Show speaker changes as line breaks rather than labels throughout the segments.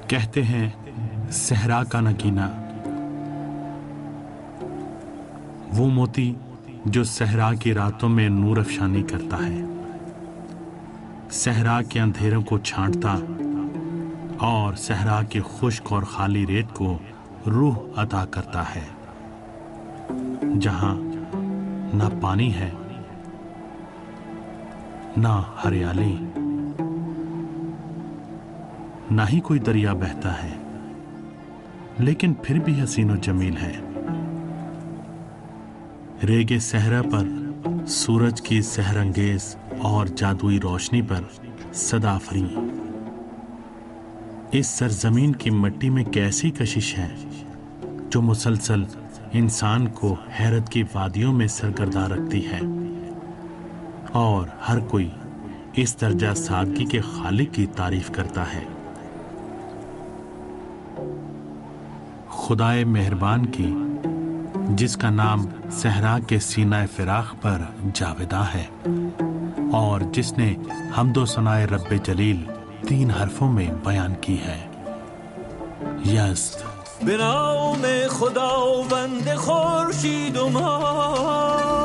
कहते हैं सहरा का नगीना, वो मोती जो सहरा की रातों में नूर अफशानी करता है, सहरा के अंधेरों को छांटता और सहरा के खुश्क और खाली रेत को रूह अता करता है। जहां ना पानी है ना हरियाली, ना ही कोई दरिया बहता है, लेकिन फिर भी हसीन और जमील है। रेगे सहरा पर सूरज की सहरंगेज और जादुई रोशनी पर सदा फरी। इस सरजमीन की मिट्टी में कैसी कशिश है जो मुसलसल इंसान को हैरत की वादियों में सरगर्दा रखती है, और हर कोई इस दर्जा सादगी के खालिक की तारीफ करता है। खुदाए मेहरबान की, जिसका नाम सहरा के सीना फिराख पर जावेदा है, और जिसने हम्दो सनाए रब्बे जलील 3 हरफों में बयान की है। यज़्द
बिनाम खुदावंद खुर्शीद व माह,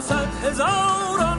100,000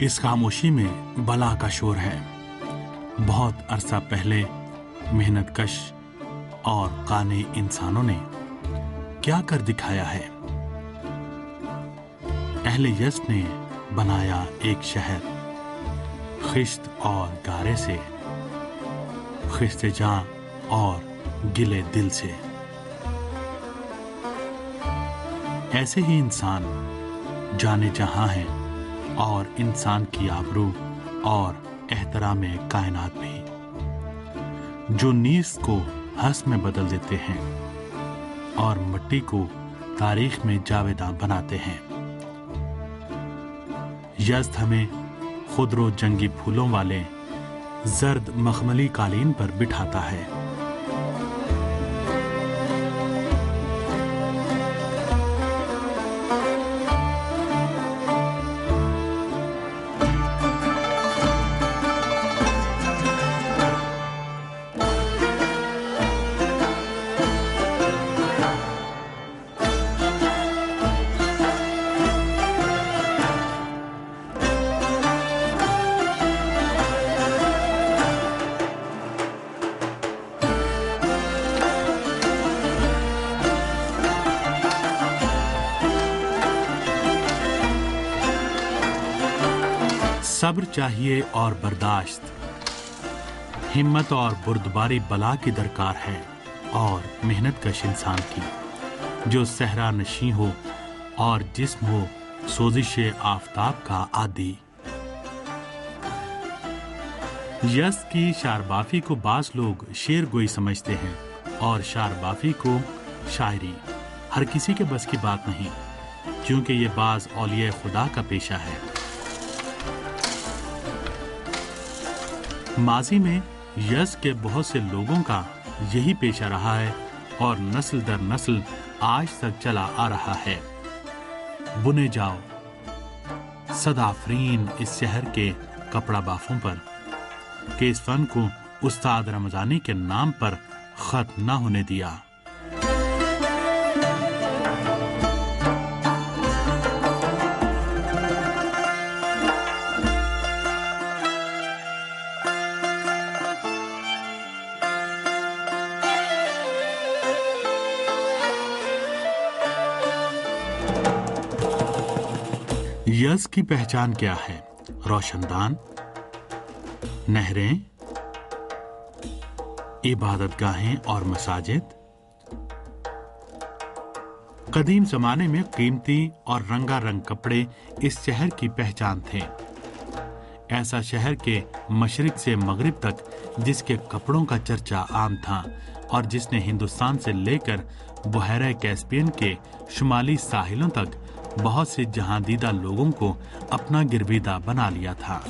इस खामोशी में बला का शोर है। बहुत अरसा पहले मेहनतकश और काने इंसानों ने क्या कर दिखाया है। अहले यज़्द ने बनाया एक शहर खिश्त और गारे से, खिस्ते जां और गिले दिल से। ऐसे ही इंसान जाने जहां हैं, और इंसान की आबरू और एहतराम कायनात भी, जो नीस को हंस में बदल देते हैं और मिट्टी को तारीख में जावेदा बनाते हैं। यज़्द हमें खुदरो जंगी फूलों वाले जर्द मखमली कालीन पर बिठाता है। सब्र चाहिए और बर्दाश्त, हिम्मत और बुर्दबारी बला की दरकार है और मेहनत कश इंसान की, जो सहरा नशी हो और जिस्म हो सोजिशे आफताब का आदी। यस की शारबाफी को बाज लोग शेर गोई समझते हैं और शारबाफी को शायरी। हर किसी के बस की बात नहीं, क्योंकि ये बाज औलिया खुदा का पेशा है। माजी में यस के बहुत से लोगों का यही पेशा रहा है और नस्ल दर नस्ल आज तक चला आ रहा है। बुने जाओ सदाफरीन इस शहर के कपड़ा बाफों पर कि इस फन को उस्ताद रमजानी के नाम पर खत्म न होने दिया। यस की पहचान क्या है? रोशनदान, नहरें, इबादतगाहें और मसाजिद। कदीम जमाने में कीमती और रंगारंग कपड़े इस शहर की पहचान थे। ऐसा शहर के मशरिक से मगरिब तक जिसके कपड़ों का चर्चा आम था और जिसने हिंदुस्तान से लेकर बहरा कैस्पियन के शुमाली साहिलों तक बहुत से जहांदीदा लोगों को अपना गिरविदा बना लिया था।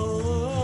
Oh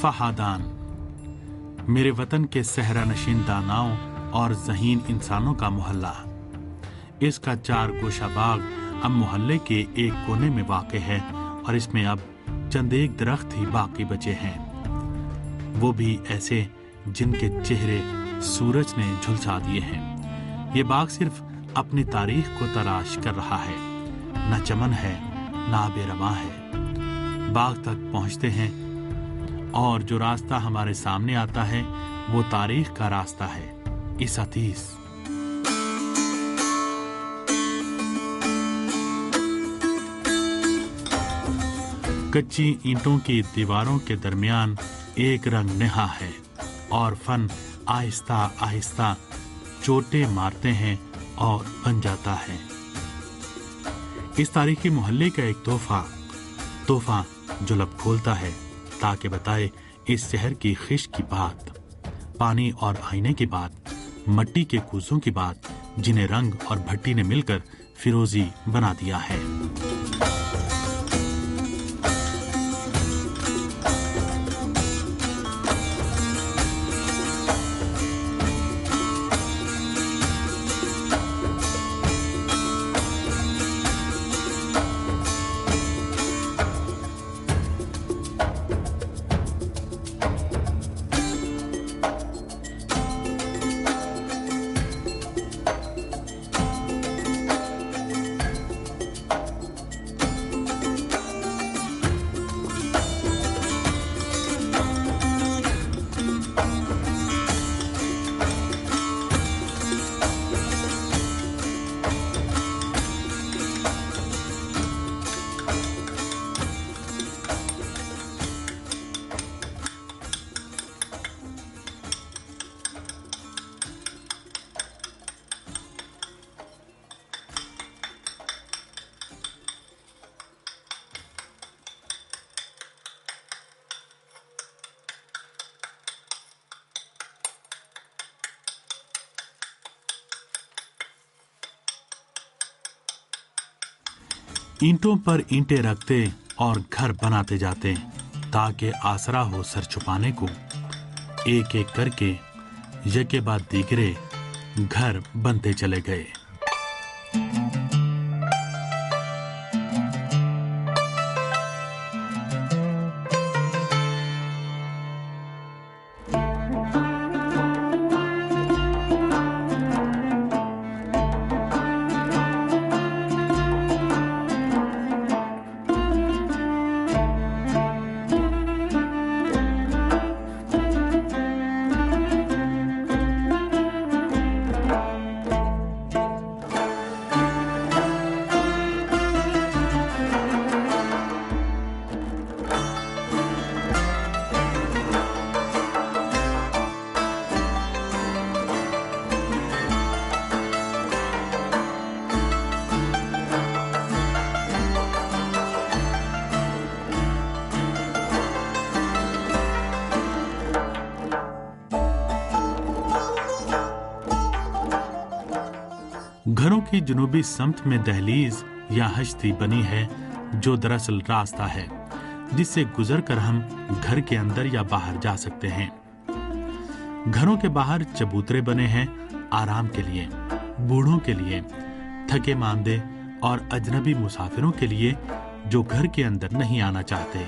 फहादान, मेरे वतन के सहरा नशीन दानाओं और ज़हीन इंसानों का मोहल्ला। इसका 4 गोशा बाग अब मोहल्ले के एक कोने में वाक़े है और इसमें अब चंद एक दरख्त ही बाकी बचे हैं, वो भी ऐसे जिनके चेहरे सूरज ने झुलसा दिए हैं। ये बाग सिर्फ अपनी तारीख को तलाश कर रहा है, न चमन है ना बेरमा है। बाग तक पहुंचते हैं और जो रास्ता हमारे सामने आता है वो तारीख का रास्ता है। इस हदीस कच्ची ईंटों की दीवारों के दरमियान एक रंग नेहा है और फन आहिस्ता आहिस्ता चोटें मारते हैं और बन जाता है। इस तारीखी मोहल्ले का एक तोहफा जो लब खोलता है ताकि बताए इस शहर की खिश की बात, पानी और आईने की बात, मट्टी के कूजों की बात, जिन्हें रंग और भट्टी ने मिलकर फिरोजी बना दिया है। ईंटों पर ईंटें रखते और घर बनाते जाते ताकि आसरा हो सर छुपाने को। एक एक करके यके बाद दीगरे घर बनते चले गए। घरों की जुनूबी समत में दहलीज या हश्ती बनी है जो दरअसल रास्ता है जिससे गुजरकर हम घर के अंदर या बाहर जा सकते हैं। घरों के बाहर चबूतरे बने हैं आराम के लिए, बूढ़ों के लिए, थके मांदे और अजनबी मुसाफिरों के लिए जो घर के अंदर नहीं आना चाहते।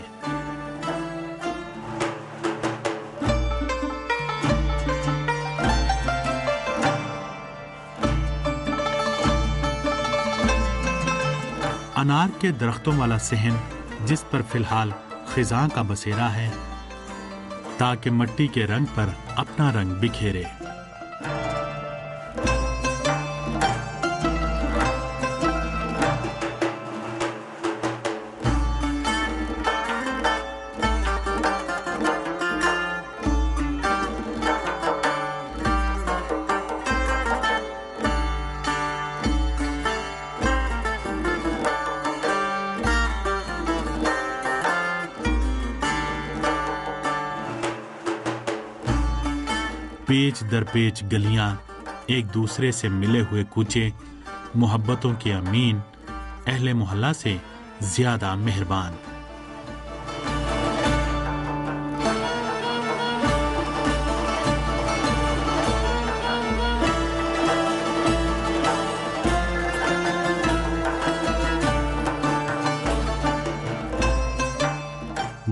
अनार के दरख्तों वाला सहन जिस पर फिलहाल खिजां का बसेरा है ताकि मट्टी के रंग पर अपना रंग बिखेरे। पेच दर पेच गलियां, एक दूसरे से मिले हुए कूचे, मोहब्बतों के अमीन, अहले मोहल्ला से ज्यादा मेहरबान।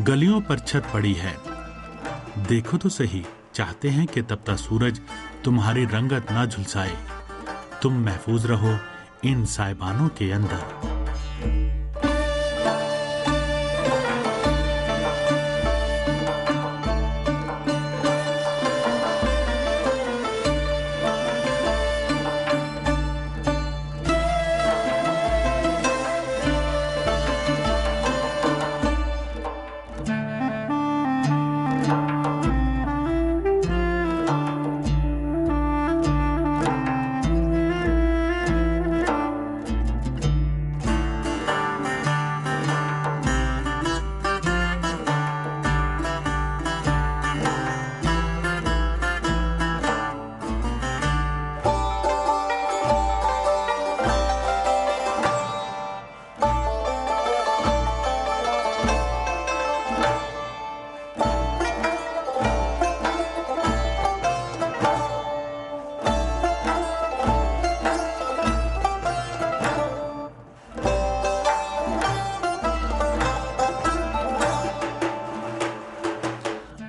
गलियों पर छत पड़ी है, देखो तो सही, चाहते हैं कि तपता सूरज तुम्हारी रंगत ना झुलसाए, तुम महफूज रहो इन साइबानों के अंदर।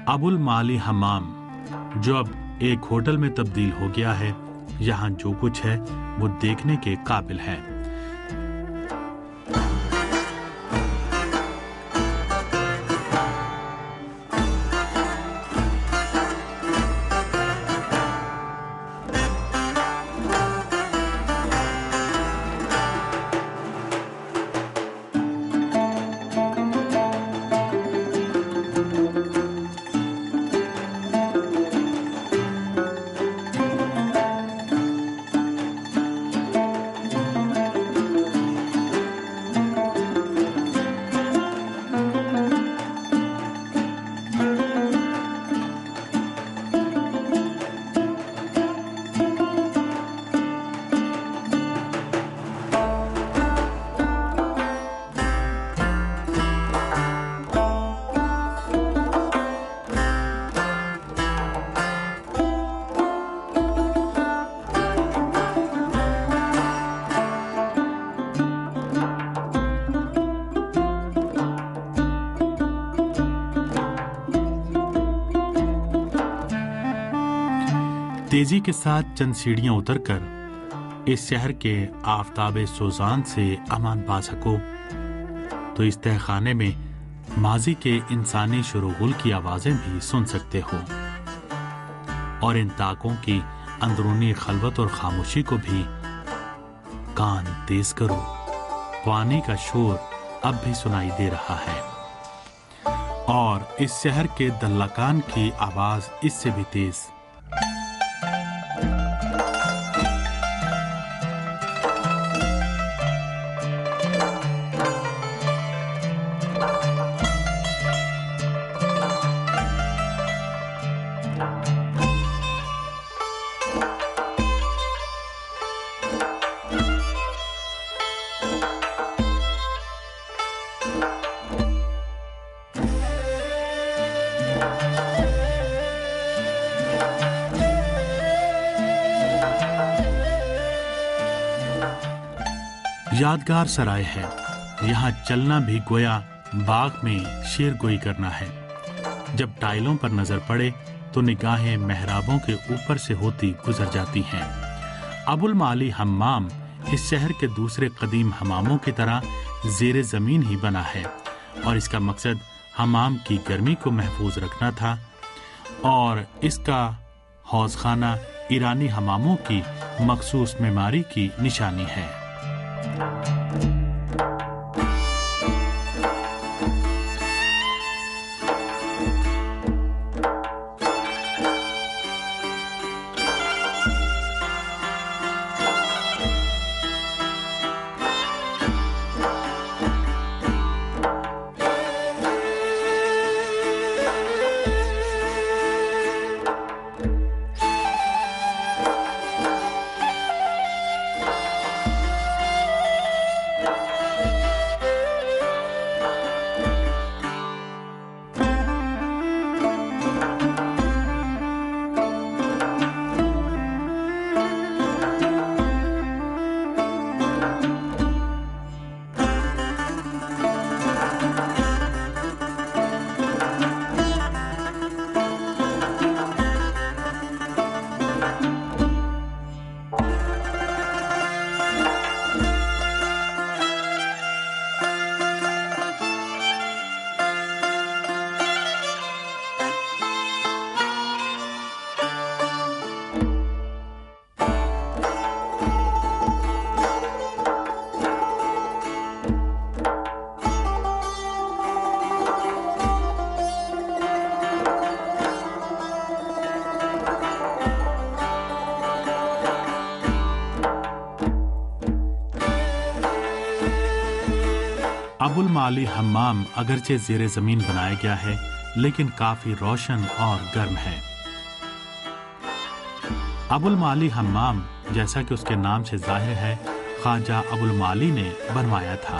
अबुल माली हमाम, जो अब एक होटल में तब्दील हो गया है, यहाँ जो कुछ है वो देखने के काबिल है। तेजी के साथ चंद सीढ़ियां उतरकर इस शहर के आफताबे सोजान से अमान पा सको तो इस तहखाने में माजी के इंसानी शुरुगुल की आवाजें भी सुन सकते हो, और इन ताकों की अंदरूनी खलवत और खामोशी को भी कान तेज करो, पानी का शोर अब भी सुनाई दे रहा है, और इस शहर के दल्लाकान की आवाज इससे भी तेज। यादगार सराय है, यहाँ चलना भी गोया बाग में शेर गोई करना है। जब टाइलों पर नजर पड़े तो निगाहें मेहराबों के ऊपर से होती गुजर जाती हैं। अबुल माली हम्माम इस शहर के दूसरे कदीम हमामों की तरह जेरे जमीन ही बना है, और इसका मकसद हमाम की गर्मी को महफूज रखना था, और इसका हौजखाना ईरानी हमामों की मखसूस मेमारी की निशानी है। माली हम्माम अगरचे ज़ेरे ज़मीन बनाया गया है, लेकिन काफ़ी रोशन और गर्म है। अबुल माली हम्माम, जैसा कि उसके नाम से जाहिर है, ख्वाजा अबुल माली ने बनवाया था।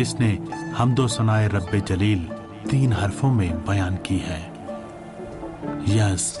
जिसने हमदो सनाए रब्बे जलील 3 हरफों में बयान की है। यज़्द।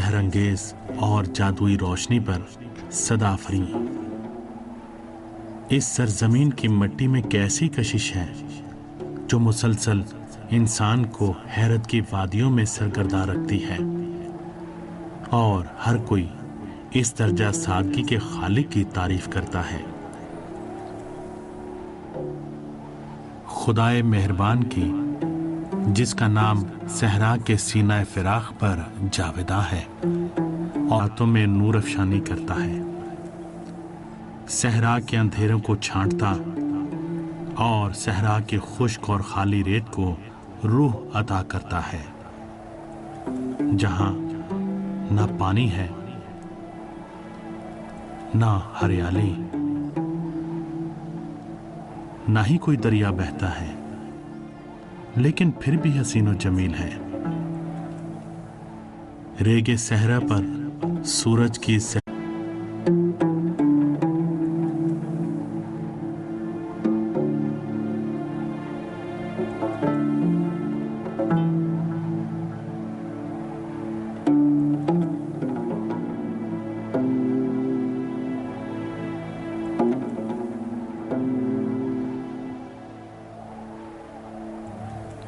हैरंगेज और जादुई रोशनी पर सदाफरी। इस सरजमीन की मिट्टी में कैसी कशिश है जो मुसलसल इंसान को हैरत की वादियों में सरगर्दा रखती है, और हर कोई इस दर्जा सादगी के खालिक की तारीफ करता है। खुदाए मेहरबान की, जिसका नाम सहरा के सीना फिराख पर जावेदा है और रातों में नूर अफशानी करता है, सहरा के अंधेरों को छांटता और सहरा के खुश्क और खाली रेत को रूह अता करता है, जहां ना पानी है ना हरियाली, ना ही कोई दरिया बहता है, लेकिन फिर भी हसीनो जमील है। रेगे सहरा पर सूरज की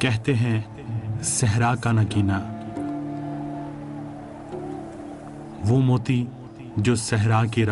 कहते हैं सहरा का नगीना, वो मोती जो सहरा की